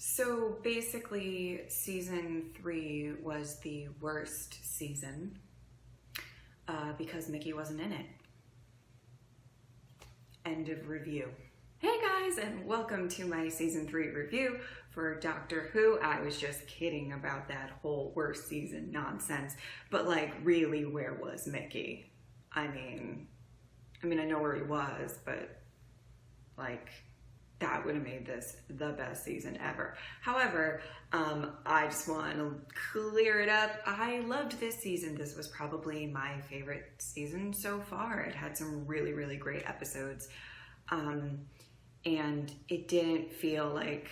So basically, season 3 was the worst season because Mickey wasn't in it. End of review. Hey guys, and welcome to my season 3 review for Doctor Who. I was just kidding about that whole worst season nonsense, but like, really, where was Mickey? I mean, I know where he was, but like, that would have made this the best season ever. However, I just want to clear it up. I loved this season. This was probably my favorite season so far. It had some really, really great episodes. And it didn't feel like...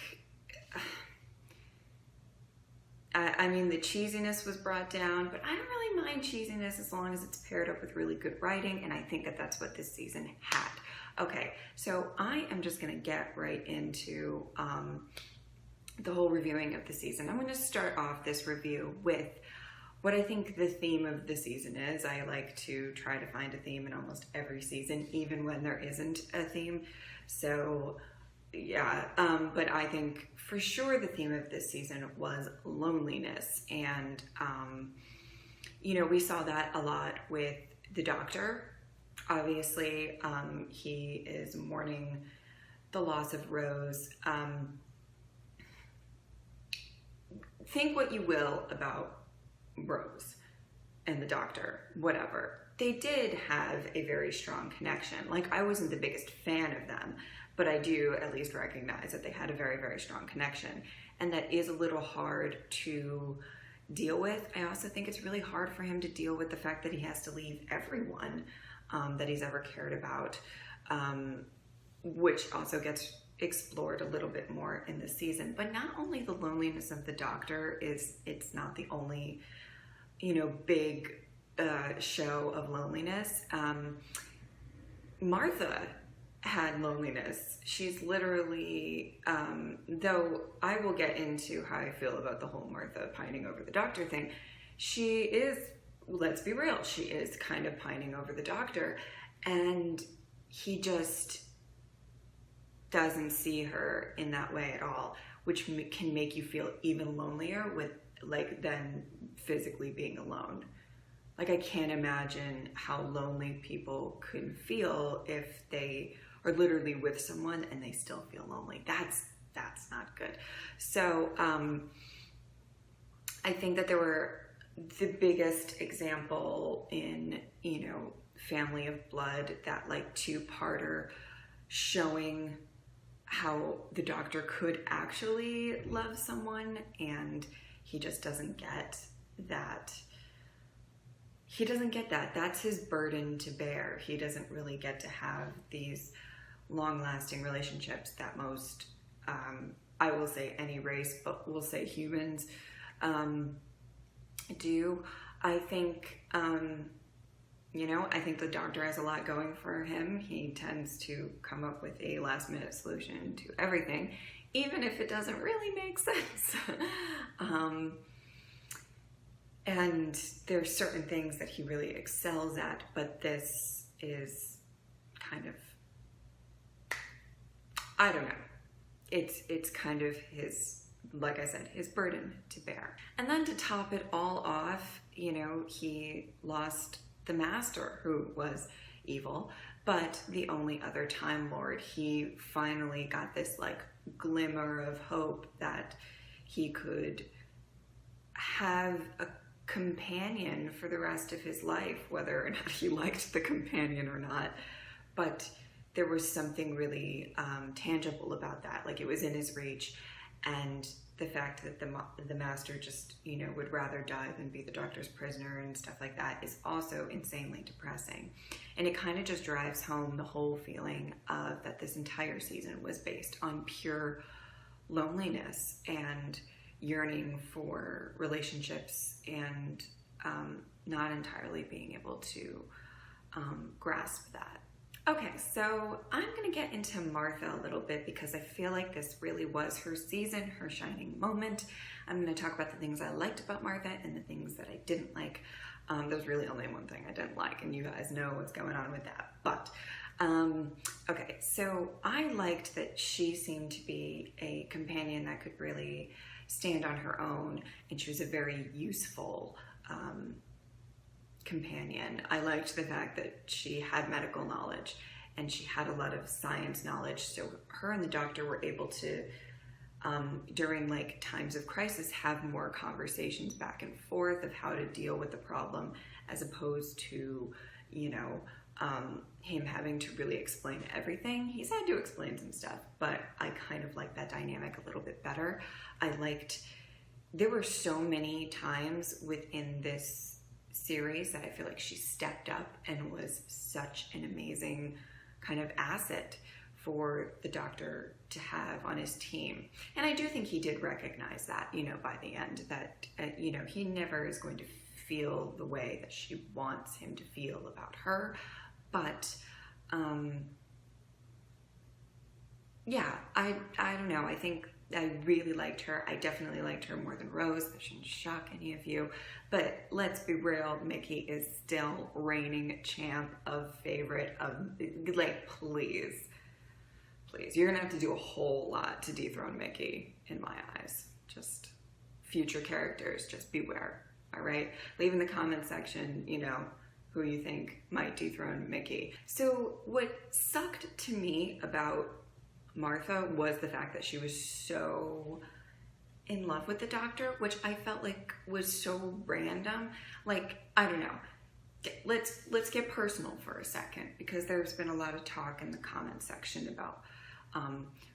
the cheesiness was brought down, but I don't really mind cheesiness as long as it's paired up with really good writing, and I think that that's what this season had. Okay, so I am just gonna get right into the whole reviewing of the season. I'm gonna start off this review with what I think the theme of the season is. I like to try to find a theme in almost every season, even when there isn't a theme. So yeah, but I think for sure the theme of this season was loneliness. And, we saw that a lot with the Doctor. Obviously, he is mourning the loss of Rose. Think what you will about Rose and the Doctor, whatever. They did have a very strong connection. Like, I wasn't the biggest fan of them, but I do at least recognize that they had a very, very strong connection. And that is a little hard to deal with. I also think it's really hard for him to deal with the fact that he has to leave everyone that he's ever cared about, which also gets explored a little bit more in this season. But not only the loneliness of the Doctor it's not the only, big show of loneliness. Martha had loneliness. She's literally, though I will get into how I feel about the whole Martha pining over the Doctor thing, she is, let's be real, she is kind of pining over the Doctor, and he just doesn't see her in that way at all, which can make you feel even lonelier with than physically being alone. Like, I can't imagine how lonely people could feel if they are literally with someone and they still feel lonely. That's not good. So I think that there were the biggest example in, Family of Blood, that like two-parter showing how the Doctor could actually love someone, and he just doesn't get that. He doesn't get that. That's his burden to bear. He doesn't really get to have these long-lasting relationships that most, I will say any race, but we'll say humans, do. I think, I think the Doctor has a lot going for him. He tends to come up with a last-minute solution to everything, even if it doesn't really make sense. And there's certain things that he really excels at, but this is kind of, I don't know. It's kind of his, like I said, his burden to bear. And then to top it all off, he lost the Master, who was evil, but the only other Time Lord. He finally got this like glimmer of hope that he could have a companion for the rest of his life, whether or not he liked the companion or not. But there was something really tangible about that. Like, it was in his reach, and the fact that the Master just, would rather die than be the Doctor's prisoner and stuff like that is also insanely depressing. And it kind of just drives home the whole feeling of that this entire season was based on pure loneliness and yearning for relationships, and not entirely being able to grasp that. Okay, so I'm going to get into Martha a little bit because I feel like this really was her season, her shining moment. I'm going to talk about the things I liked about Martha and the things that I didn't like. There's really only one thing I didn't like, and you guys know what's going on with that. But Okay, so I liked that she seemed to be a companion that could really stand on her own, and she was a very useful companion. I liked the fact that she had medical knowledge and she had a lot of science knowledge, so her and the doctor were able to, during like times of crisis, have more conversations back and forth of how to deal with the problem, as opposed to, you know, him having to really explain everything. He's had to explain some stuff, but I kind of like that dynamic a little bit better. There were so many times within this series that I feel like she stepped up and was such an amazing kind of asset for the doctor to have on his team. And I do think he did recognize that, you know, by the end, that, you know, he never is going to feel the way that she wants him to feel about her. But, yeah, I don't know. I think I really liked her. I definitely liked her more than Rose. That shouldn't shock any of you. But let's be real, Mickey is still reigning champ of favorite of, like, please. Please. You're going to have to do a whole lot to dethrone Mickey, in my eyes. Just future characters, just beware. All right? Leave in the comment section, you know, who you think might dethrone Mickey. So what sucked to me about Martha was the fact that she was so in love with the doctor, which I felt like was so random. Like, I don't know. Let's get personal for a second, because there's been a lot of talk in the comment section about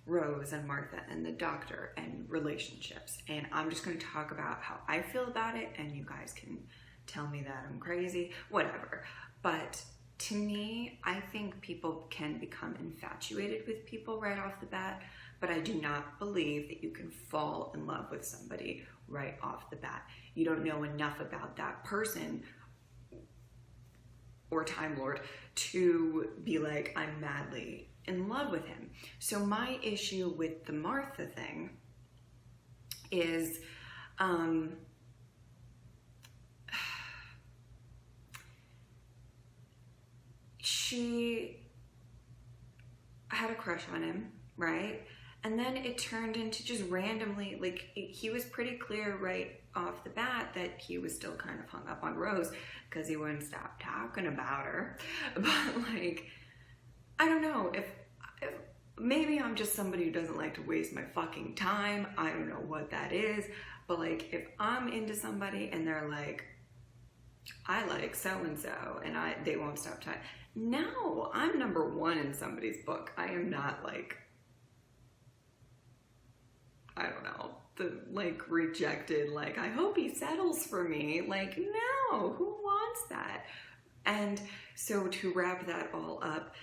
Rose and Martha and the doctor and relationships. And I'm just going to talk about how I feel about it, and you guys can tell me that I'm crazy, whatever. But to me, I think people can become infatuated with people right off the bat, but I do not believe that you can fall in love with somebody right off the bat. You don't know enough about that person or Time Lord to be like, I'm madly in love with him. So my issue with the Martha thing is, she had a crush on him, right? And then it turned into just randomly, like, he was pretty clear right off the bat that he was still kind of hung up on Rose because he wouldn't stop talking about her. But, like, I don't know, if maybe I'm just somebody who doesn't like to waste my fucking time. I don't know what that is. But, like, if I'm into somebody and they're like, I like so-and-so, and they won't stop talking. No, I'm number one in somebody's book. I am not, like, I don't know, the, like, rejected, like, I hope he settles for me. Like, no, who wants that? And so to wrap that all up,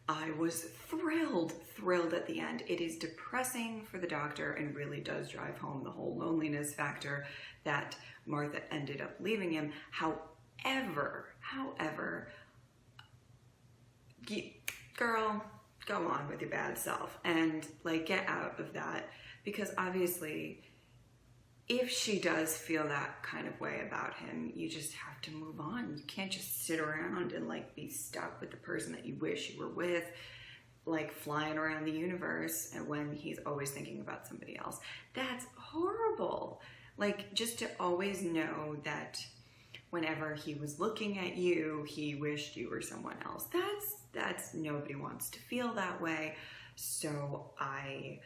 I was thrilled at the end. It is depressing for the doctor and really does drive home the whole loneliness factor that Martha ended up leaving him. However, girl, go on with your bad self and, like, get out of that, because obviously if she does feel that kind of way about him, you just have to move on. You can't just sit around and, like, be stuck with the person that you wish you were with, like, flying around the universe, and when he's always thinking about somebody else. That's horrible. Like, just to always know that whenever he was looking at you, he wished you were someone else. That's nobody wants to feel that way. So I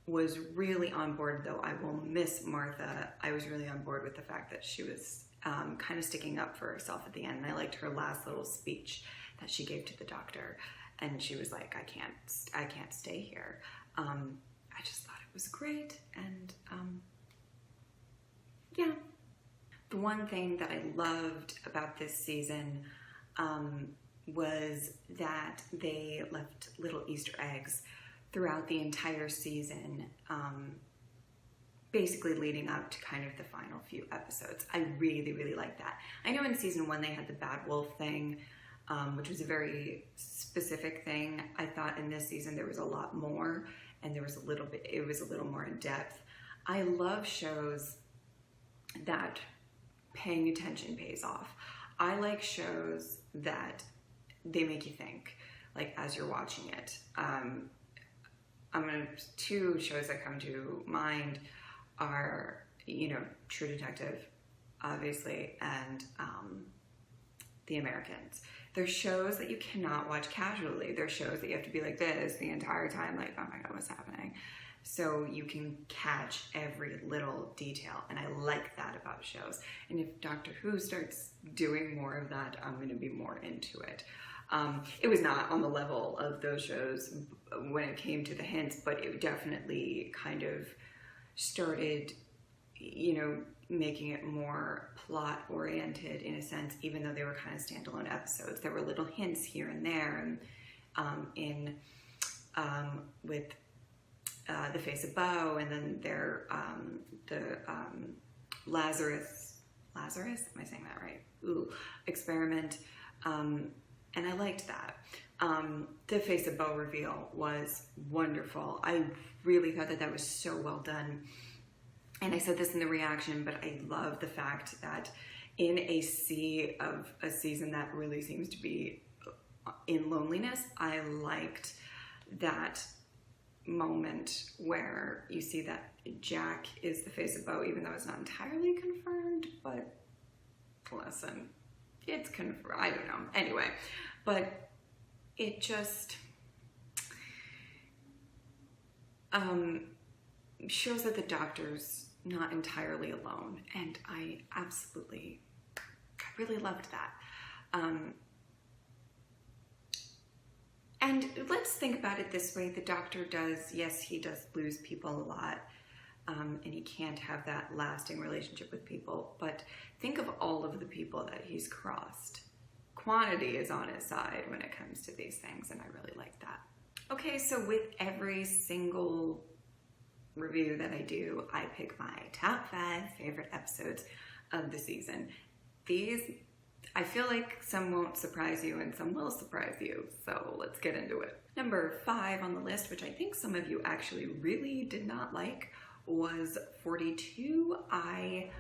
was really on board, though I will miss Martha. I was really on board with the fact that she was kind of sticking up for herself at the end. And I liked her last little speech that she gave to the doctor. And she was like, I can't stay here. I just thought it was great. And yeah. The one thing that I loved about this season was that they left little Easter eggs throughout the entire season, basically leading up to kind of the final few episodes. I really like that. I know in season 1 they had the bad wolf thing, which was a very specific thing. I thought in this season there was a lot more, and it was a little more in depth. I love shows that paying attention pays off. I like shows that they make you think. like as you're watching it. Two shows that come to mind are, True Detective, obviously, and The Americans. They're shows that you cannot watch casually. They're shows that you have to be like this the entire time, like, oh my God, what's happening? So you can catch every little detail, and I like that about shows. And if Doctor Who starts doing more of that, I'm going to be more into it. It was not on the level of those shows when it came to the hints, but it definitely kind of started, making it more plot oriented in a sense, even though they were kind of standalone episodes. There were little hints here and there, and with The Face of Beau, and then the Lazarus, am I saying that right? Experiment, and I liked that. The Face of Beau reveal was wonderful. I really thought that was so well done. And I said this in the reaction, but I love the fact that in a sea of a season that really seems to be in loneliness, I liked that moment where you see that Jack is the Face of Beau, even though it's not entirely confirmed, but listen, it's confirmed. I don't know. Anyway, but it just shows that the Doctor's not entirely alone, and I really loved that. And let's think about it this way. The Doctor he does lose people a lot, and he can't have that lasting relationship with people, but think of all of the people that he's crossed. Quantity is on his side when it comes to these things, and I really like that. Okay, so with every single review that I do, I pick my top 5 favorite episodes of the season. These, I feel like some won't surprise you and some will surprise you, so let's get into it. Number 5 on the list, which I think some of you actually really did not like, was 42. I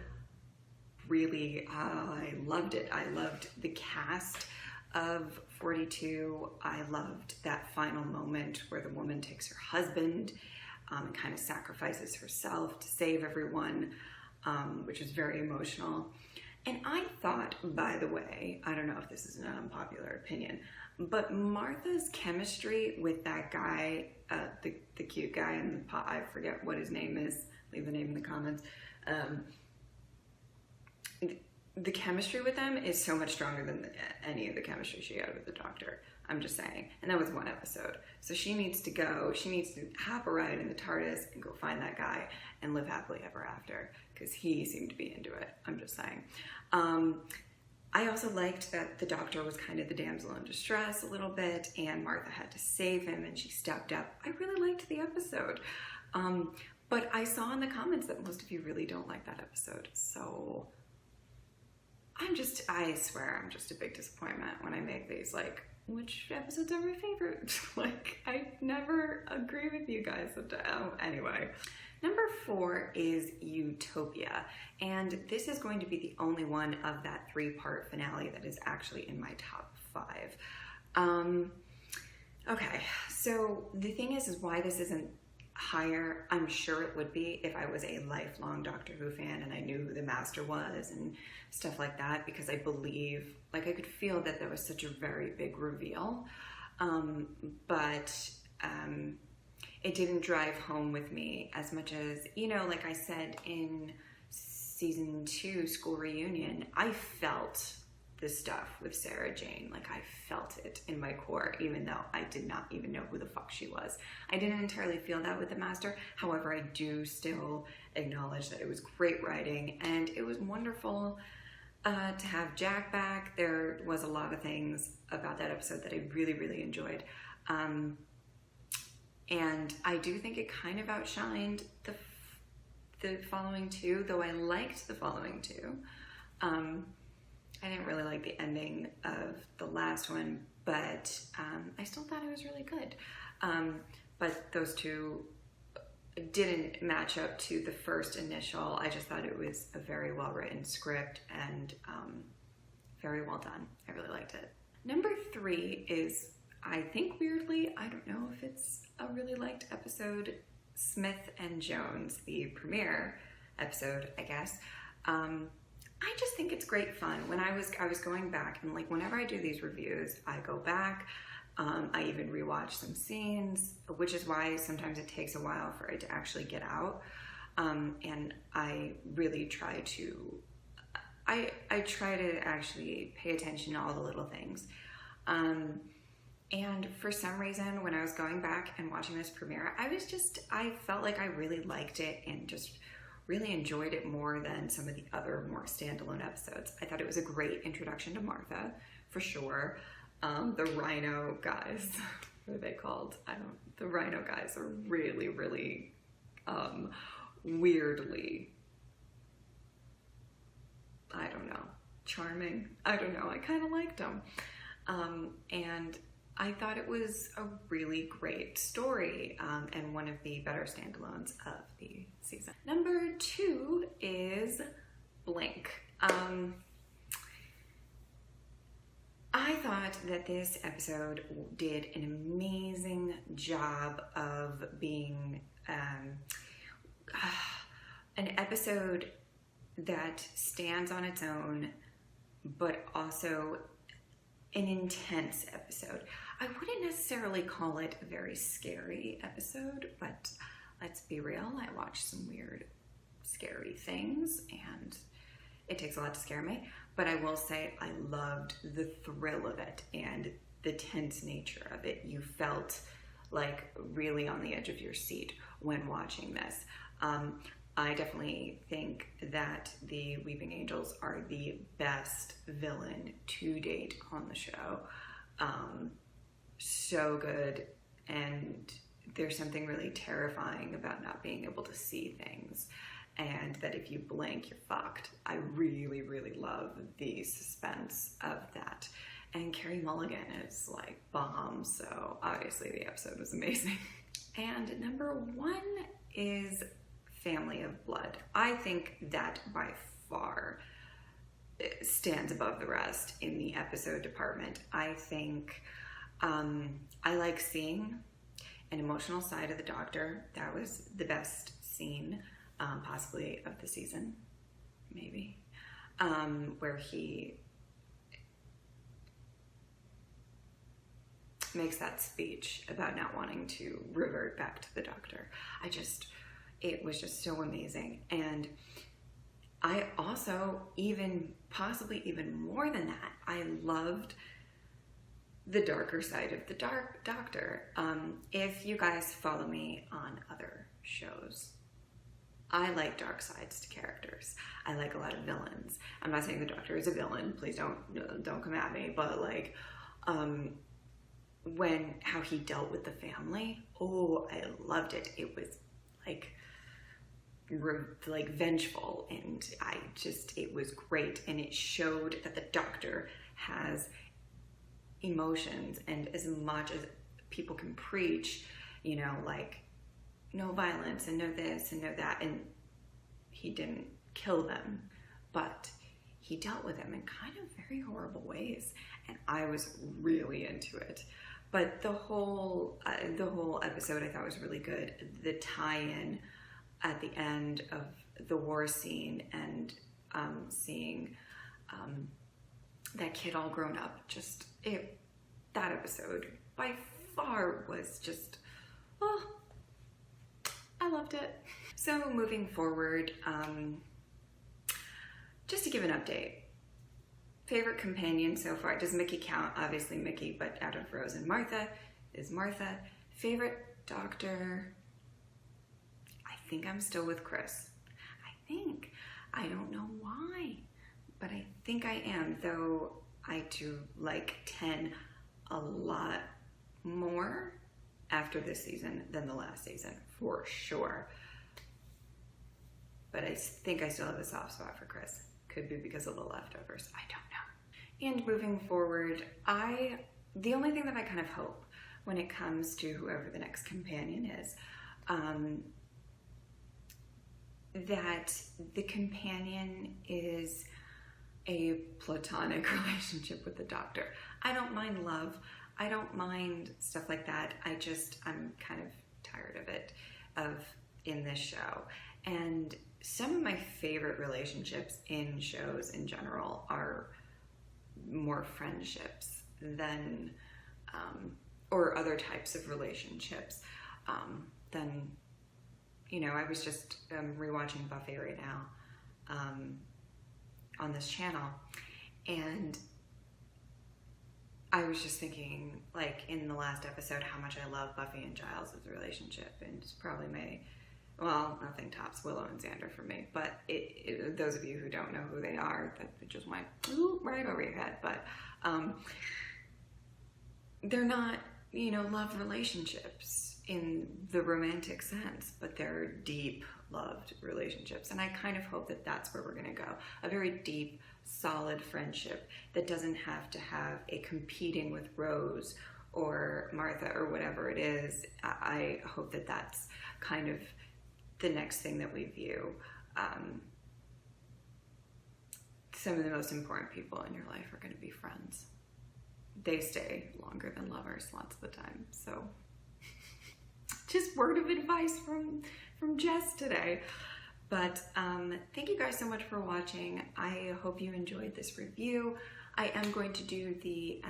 loved it. I loved the cast of 42. I loved that final moment where the woman takes her husband and kind of sacrifices herself to save everyone, which is very emotional. And I thought, by the way, I don't know if this is an unpopular opinion, but Martha's chemistry with that guy, the cute guy in the pot, I forget what his name is, leave the name in the comments. The chemistry with them is so much stronger than any of the chemistry she had with the Doctor. I'm just saying. And that was one episode. So she needs to hop a ride in the TARDIS and go find that guy and live happily ever after, because he seemed to be into it. I'm just saying. I also liked that the Doctor was kind of the damsel in distress a little bit, and Martha had to save him, and she stepped up. I really liked the episode. But I saw in the comments that most of you really don't like that episode. So I swear I'm just a big disappointment when I make these, like, which episodes are my favorite? Like, I never agree with you guys. Anyway. Number 4 is Utopia, and this is going to be the only one of that 3-part finale that is actually in my top 5. Okay, so the thing is why this isn't higher. I'm sure it would be if I was a lifelong Doctor Who fan and I knew who the Master was and stuff like that, because I believe, like, I could feel that there was such a very big reveal, but it didn't drive home with me as much as, like I said in season 2, School Reunion, I felt the stuff with Sarah Jane. Like, I felt it in my core, even though I did not even know who the fuck she was. I didn't entirely feel that with the Master. However, I do still acknowledge that it was great writing, and it was wonderful to have Jack back. There was a lot of things about that episode that I really, really enjoyed. And I do think it kind of outshined the following 2, though I liked the following 2. I didn't really like the ending of the last one, but I still thought it was really good. But those 2 didn't match up to the first initial. I just thought it was a very well-written script and very well done. I really liked it. Number 3 is I think weirdly, I don't know if it's a really liked episode, Smith and Jones, the premiere episode, I guess. I just think it's great fun. When I was going back, and like whenever I do these reviews, I go back. I even rewatch some scenes, which is why sometimes it takes a while for it to actually get out. And I really try to, I try to actually pay attention to all the little things. And for some reason, when I was going back and watching this premiere, I felt like I really liked it and just really enjoyed it more than some of the other more standalone episodes. I thought it was a great introduction to Martha, for sure. The Rhino guys, what are they called? The Rhino guys are really, really weirdly, I don't know, charming. I don't know, I kind of liked them. And I thought it was a really great story and one of the better standalones of the season. Number 2 is Blink. I thought that this episode did an amazing job of being an episode that stands on its own, but also an intense episode. I wouldn't necessarily call it a very scary episode, but let's be real, I watched some weird, scary things, and it takes a lot to scare me. But I will say I loved the thrill of it and the tense nature of it. You felt like really on the edge of your seat when watching this. I definitely think that the Weeping Angels are the best villain to date on the show. So good, and there's something really terrifying about not being able to see things, and that if you blink, you're fucked. I really, really love the suspense of that. And Carey Mulligan is like bomb, so obviously the episode was amazing. And number 1 is Family of Blood. I think that by far stands above the rest in the episode department. I think I like seeing an emotional side of the Doctor. That was the best scene, possibly of the season, maybe, where he makes that speech about not wanting to revert back to the Doctor. It was just so amazing. And I also, possibly even more than that, I loved the darker side of the Doctor. If you guys follow me on other shows, I like dark sides to characters. I like a lot of villains. I'm not saying the Doctor is a villain. Please don't come at me. But like, how he dealt with the family, oh, I loved it. It was like vengeful, and it was great, and it showed that the Doctor has emotions, and as much as people can preach, like no violence and no this and no that, and he didn't kill them, but he dealt with them in kind of very horrible ways, and I was really into it. But the whole episode I thought was really good. The tie-in at the end of the war scene and seeing that kid all grown up, that episode by far was just, I loved it. So moving forward, just to give an update, favorite companion so far, does Mickey count? Obviously Mickey, but out of Rose and Martha is Martha. Favorite Doctor, I think I'm still with Chris. I don't know why, but I think I am, though I do like 10 a lot more after this season than the last season, for sure. But I think I still have a soft spot for Chris. Could be because of the leftovers, I don't know. And moving forward, the only thing that I kind of hope when it comes to whoever the next companion is, that the companion is a platonic relationship with the Doctor. I don't mind love. I don't mind stuff like that. I'm kind of tired of it, in this show. And some of my favorite relationships in shows in general are more friendships than, or other types of relationships than, I was just rewatching Buffy right now on this channel, and I was just thinking, like, in the last episode, how much I love Buffy and Giles' relationship, and it's probably nothing tops Willow and Xander for me, but those of you who don't know who they are, that just went right over your head, but they're not, love relationships in the romantic sense, but they're deep loved relationships, and I kind of hope that that's where we're gonna go. A very deep, solid friendship that doesn't have to have a competing with Rose or Martha or whatever it is. I hope that that's kind of the next thing that we view. Some of the most important people in your life are going to be friends. They stay longer than lovers lots of the time. So just word of advice from Jess today. But thank you guys so much for watching. I hope you enjoyed this review. I am going to do the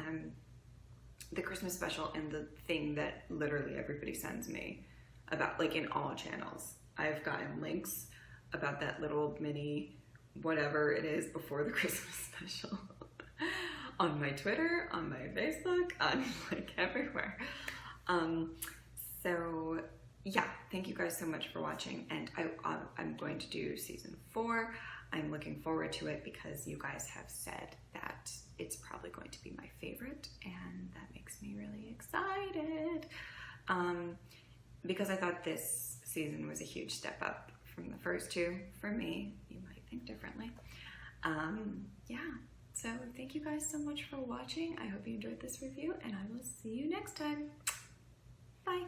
Christmas special and the thing that literally everybody sends me about, like, in all channels. I've gotten links about that little mini whatever it is before the Christmas special on my Twitter, on my Facebook, on, like, everywhere. So yeah, thank you guys so much for watching, and I'm going to do season 4. I'm looking forward to it because you guys have said that it's probably going to be my favorite, and that makes me really excited. Because I thought this season was a huge step up from the first 2 for me. You might think differently. Yeah, so thank you guys so much for watching. I hope you enjoyed this review, and I will see you next time. Bye.